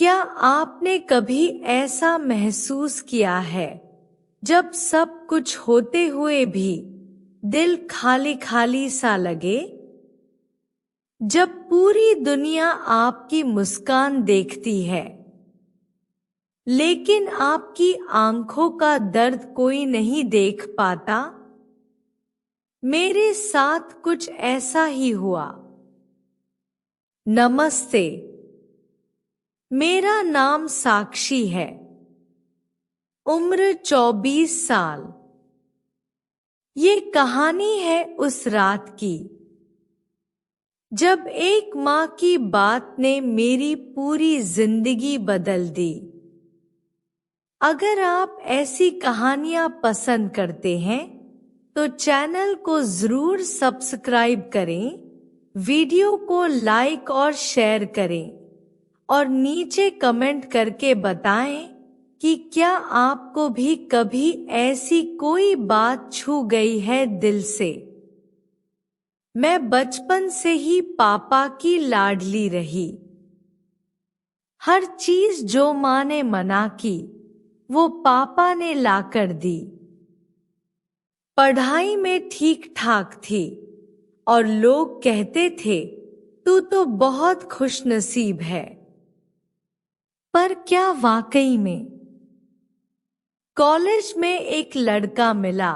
क्या आपने कभी ऐसा महसूस किया है जब सब कुछ होते हुए भी दिल खाली खाली सा लगे? जब पूरी दुनिया आपकी मुस्कान देखती है लेकिन आपकी आंखों का दर्द कोई नहीं देख पाता? मेरे साथ कुछ ऐसा ही हुआ। नमस्ते, मेरा नाम साक्षी है। उम्र 24 साल। ये कहानी है उस रात की जब एक माँ की बात ने मेरी पूरी जिंदगी बदल दी। अगर आप ऐसी कहानियां पसंद करते हैं तो चैनल को जरूर सब्सक्राइब करें, वीडियो को लाइक और शेयर करें और नीचे कमेंट करके बताएं कि क्या आपको भी कभी ऐसी कोई बात छू गई है दिल से। मैं बचपन से ही पापा की लाडली रही। हर चीज जो माँ ने मना की वो पापा ने लाकर दी। पढ़ाई में ठीक ठाक थी और लोग कहते थे तू तो बहुत खुशनसीब है। पर क्या वाकई में? कॉलेज में एक लड़का मिला,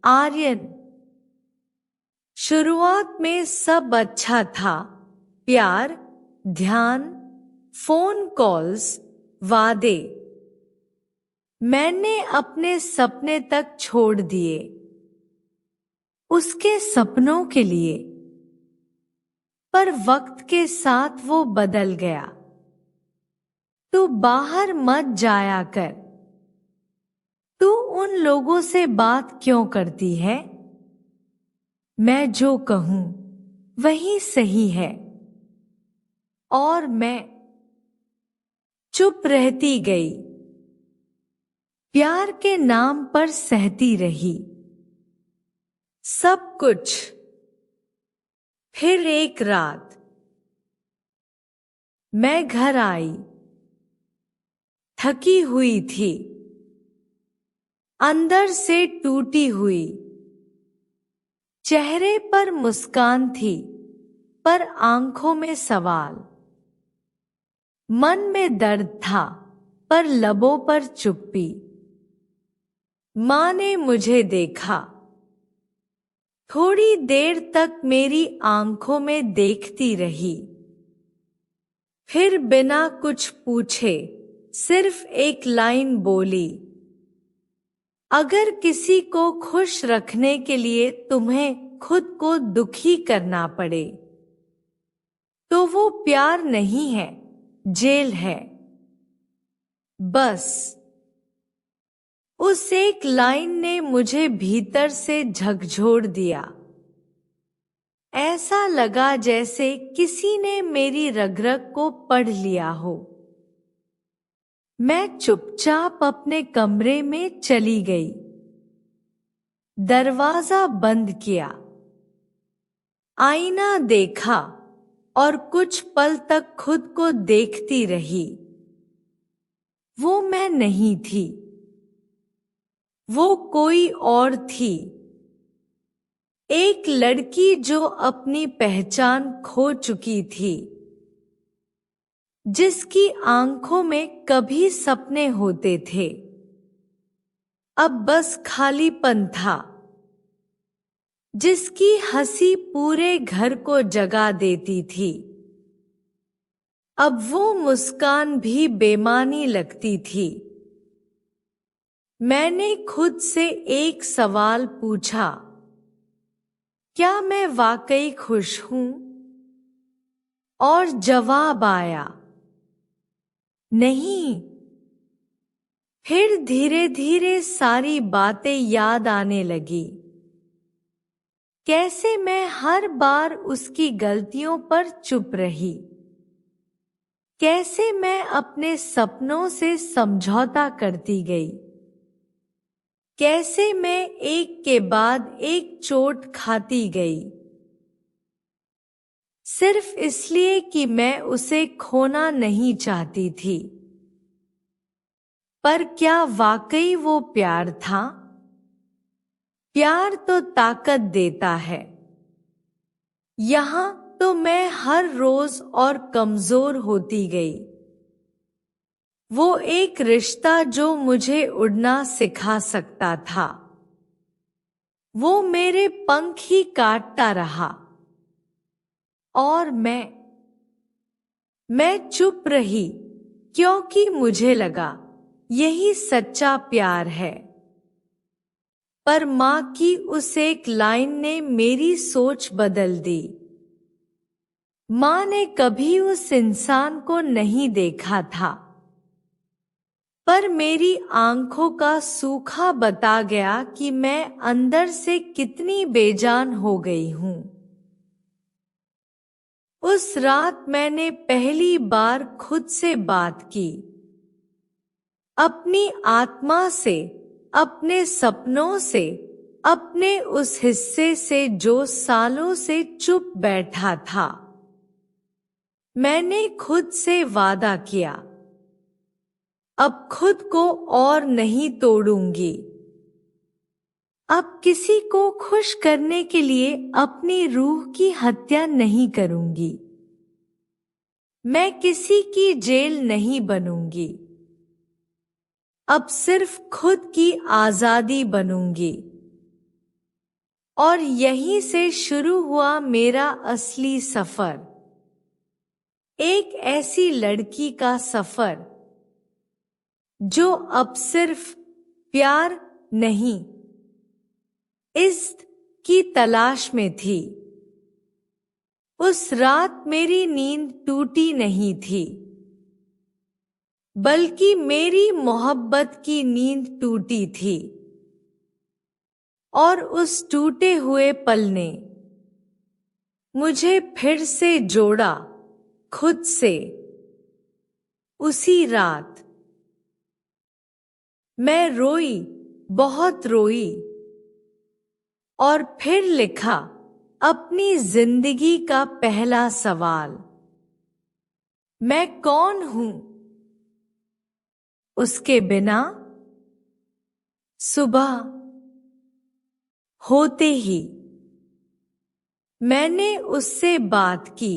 आर्यन। शुरुआत में सब अच्छा था, प्यार, ध्यान, फोन कॉल्स, वादे। मैंने अपने सपने तक छोड़ दिए उसके सपनों के लिए। पर वक्त के साथ वो बदल गया। तू बाहर मत जाया कर। तू उन लोगों से बात क्यों करती है? मैं जो कहूं वही सही है। और मैं चुप रहती गई। प्यार के नाम पर सहती रही सब कुछ। फिर एक रात मैं घर आई, थकी हुई थी, अंदर से टूटी हुई। चेहरे पर मुस्कान थी पर आंखों में सवाल। मन में दर्द था पर लबों पर चुप्पी। माँ ने मुझे देखा, थोड़ी देर तक मेरी आंखों में देखती रही। फिर बिना कुछ पूछे सिर्फ एक लाइन बोली, अगर किसी को खुश रखने के लिए तुम्हें खुद को दुखी करना पड़े तो वो प्यार नहीं है, जेल है। बस उस एक लाइन ने मुझे भीतर से झकझोर दिया। ऐसा लगा जैसे किसी ने मेरी रग-रग को पढ़ लिया हो। मैं चुपचाप अपने कमरे में चली गई, दरवाजा बंद किया, आईना देखा और कुछ पल तक खुद को देखती रही। वो मैं नहीं थी, वो कोई और थी। एक लड़की जो अपनी पहचान खो चुकी थी, जिसकी आंखों में कभी सपने होते थे, अब बस खालीपन था। जिसकी हंसी पूरे घर को जगा देती थी, अब वो मुस्कान भी बेमानी लगती थी। मैंने खुद से एक सवाल पूछा, क्या मैं वाकई खुश हूं? और जवाब आया, नहीं। फिर धीरे धीरे सारी बातें याद आने लगी। कैसे मैं हर बार उसकी गलतियों पर चुप रही, कैसे मैं अपने सपनों से समझौता करती गई, कैसे मैं एक के बाद एक चोट खाती गई। सिर्फ इसलिए कि मैं उसे खोना नहीं चाहती थी। पर क्या वाकई वो प्यार था? प्यार तो ताकत देता है। यहाँ तो मैं हर रोज और कमजोर होती गई। वो एक रिश्ता जो मुझे उड़ना सिखा सकता था, वो मेरे पंख ही काटता रहा। और मैं चुप रही, क्योंकि मुझे लगा यही सच्चा प्यार है। पर माँ की उस एक लाइन ने मेरी सोच बदल दी। माँ ने कभी उस इंसान को नहीं देखा था, पर मेरी आंखों का सूखा बता गया कि मैं अंदर से कितनी बेजान हो गई हूँ। उस रात मैंने पहली बार खुद से बात की, अपनी आत्मा से, अपने सपनों से, अपने उस हिस्से से जो सालों से चुप बैठा था। मैंने खुद से वादा किया, अब खुद को और नहीं तोड़ूंगी। अब किसी को खुश करने के लिए अपनी रूह की हत्या नहीं करूंगी। मैं किसी की जेल नहीं बनूंगी। अब सिर्फ खुद की आजादी बनूंगी। और यहीं से शुरू हुआ मेरा असली सफर। एक ऐसी लड़की का सफर जो अब सिर्फ प्यार नहीं, इश्क की तलाश में थी। उस रात मेरी नींद टूटी नहीं थी, बल्कि मेरी मोहब्बत की नींद टूटी थी। और उस टूटे हुए पल ने मुझे फिर से जोड़ा खुद से। उसी रात मैं रोई, बहुत रोई, और फिर लिखा अपनी जिंदगी का पहला सवाल, मैं कौन हूं? उसके बिना। सुबह होते ही मैंने उससे बात की,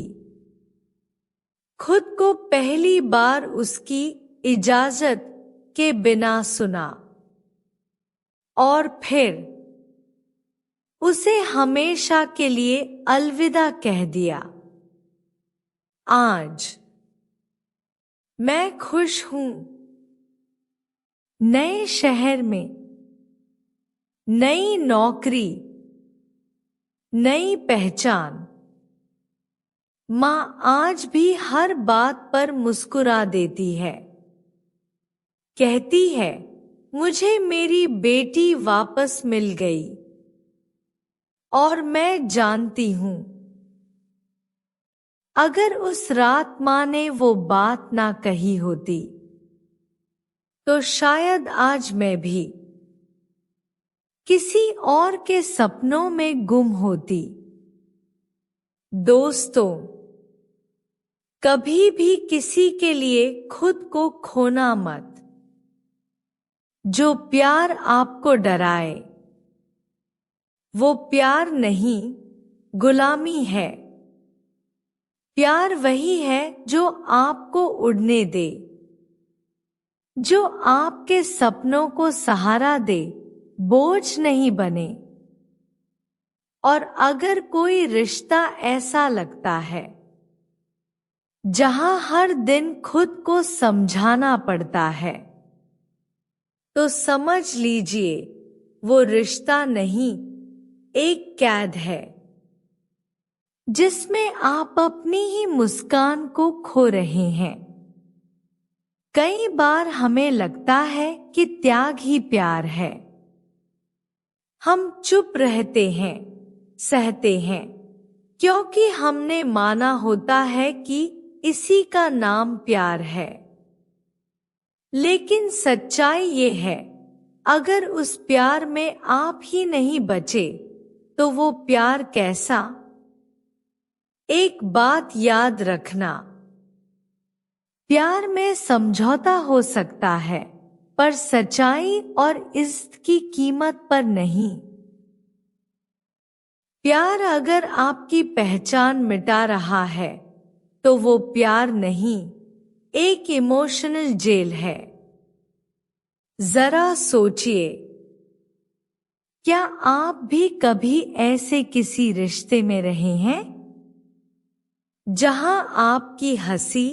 खुद को पहली बार उसकी इजाजत के बिना सुना, और फिर उसे हमेशा के लिए अलविदा कह दिया। आज मैं खुश हूं, नए शहर में, नई नौकरी, नई पहचान। माँ आज भी हर बात पर मुस्कुरा देती है, कहती है मुझे मेरी बेटी वापस मिल गई। और मैं जानती हूं, अगर उस रात माँ ने वो बात ना कही होती, तो शायद आज मैं भी किसी और के सपनों में गुम होती। दोस्तों, कभी भी किसी के लिए खुद को खोना मत। जो प्यार आपको डराए, वो प्यार नहीं, गुलामी है। प्यार वही है जो आपको उड़ने दे, जो आपके सपनों को सहारा दे, बोझ नहीं बने। और अगर कोई रिश्ता ऐसा लगता है जहां हर दिन खुद को समझाना पड़ता है, तो समझ लीजिए वो रिश्ता नहीं, एक कैद है, जिसमें आप अपनी ही मुस्कान को खो रहे हैं। कई बार हमें लगता है कि त्याग ही प्यार है। हम चुप रहते हैं, सहते हैं, क्योंकि हमने माना होता है कि इसी का नाम प्यार है। लेकिन सच्चाई ये है, अगर उस प्यार में आप ही नहीं बचे, तो वो प्यार कैसा? एक बात याद रखना, प्यार में समझौता हो सकता है, पर सच्चाई और इज्जत की कीमत पर नहीं। प्यार अगर आपकी पहचान मिटा रहा है, तो वो प्यार नहीं, एक इमोशनल जेल है। जरा सोचिए, क्या आप भी कभी ऐसे किसी रिश्ते में रहे हैं जहां आपकी हंसी,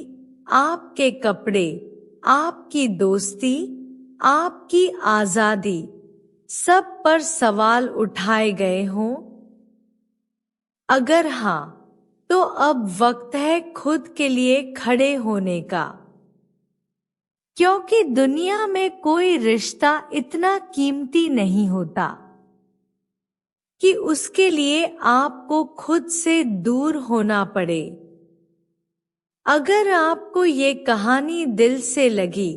आपके कपड़े, आपकी दोस्ती, आपकी आजादी, सब पर सवाल उठाए गए हों? अगर हाँ, तो अब वक्त है खुद के लिए खड़े होने का, क्योंकि दुनिया में कोई रिश्ता इतना कीमती नहीं होता कि उसके लिए आपको खुद से दूर होना पड़े। अगर आपको ये कहानी दिल से लगी,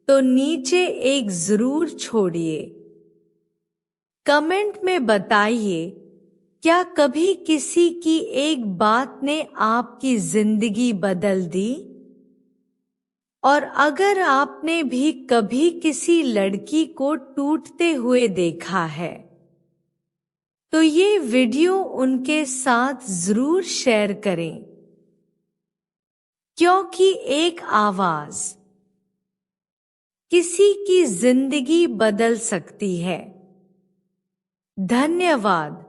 तो नीचे एक जरूर छोड़िए। कमेंट में बताइए, क्या कभी किसी की एक बात ने आपकी जिंदगी बदल दी? और अगर आपने भी कभी किसी लड़की को टूटते हुए देखा है, तो ये वीडियो उनके साथ जरूर शेयर करें, क्योंकि एक आवाज किसी की जिंदगी बदल सकती है। धन्यवाद।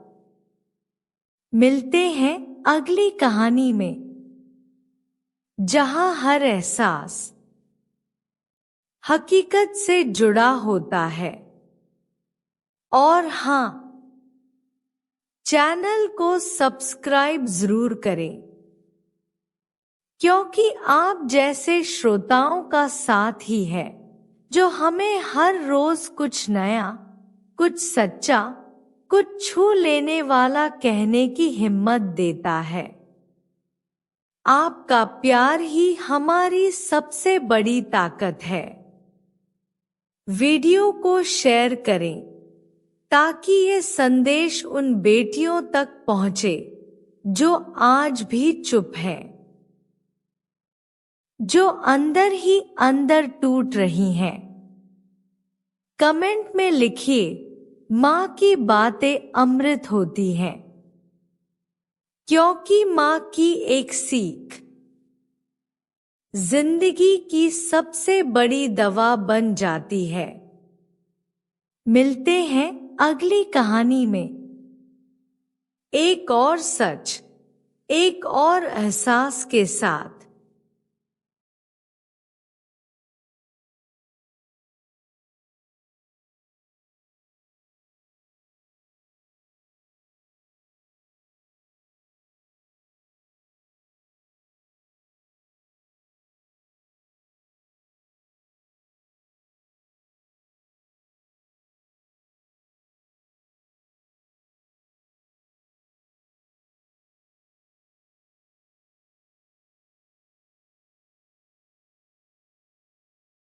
मिलते हैं अगली कहानी में, जहां हर एहसास हकीकत से जुड़ा होता है। और हाँ, चैनल को सब्सक्राइब जरूर करें, क्योंकि आप जैसे श्रोताओं का साथ ही है जो हमें हर रोज कुछ नया, कुछ सच्चा, कुछ छू लेने वाला कहने की हिम्मत देता है। आपका प्यार ही हमारी सबसे बड़ी ताकत है। वीडियो को शेयर करें ताकि ये संदेश उन बेटियों तक पहुंचे जो आज भी चुप हैं, जो अंदर ही अंदर टूट रही हैं। कमेंट में लिखिए, माँ की बातें अमृत होती हैं, क्योंकि माँ की एक सीख जिंदगी की सबसे बड़ी दवा बन जाती है। मिलते हैं अगली कहानी में, एक और सच, एक और एहसास के साथ।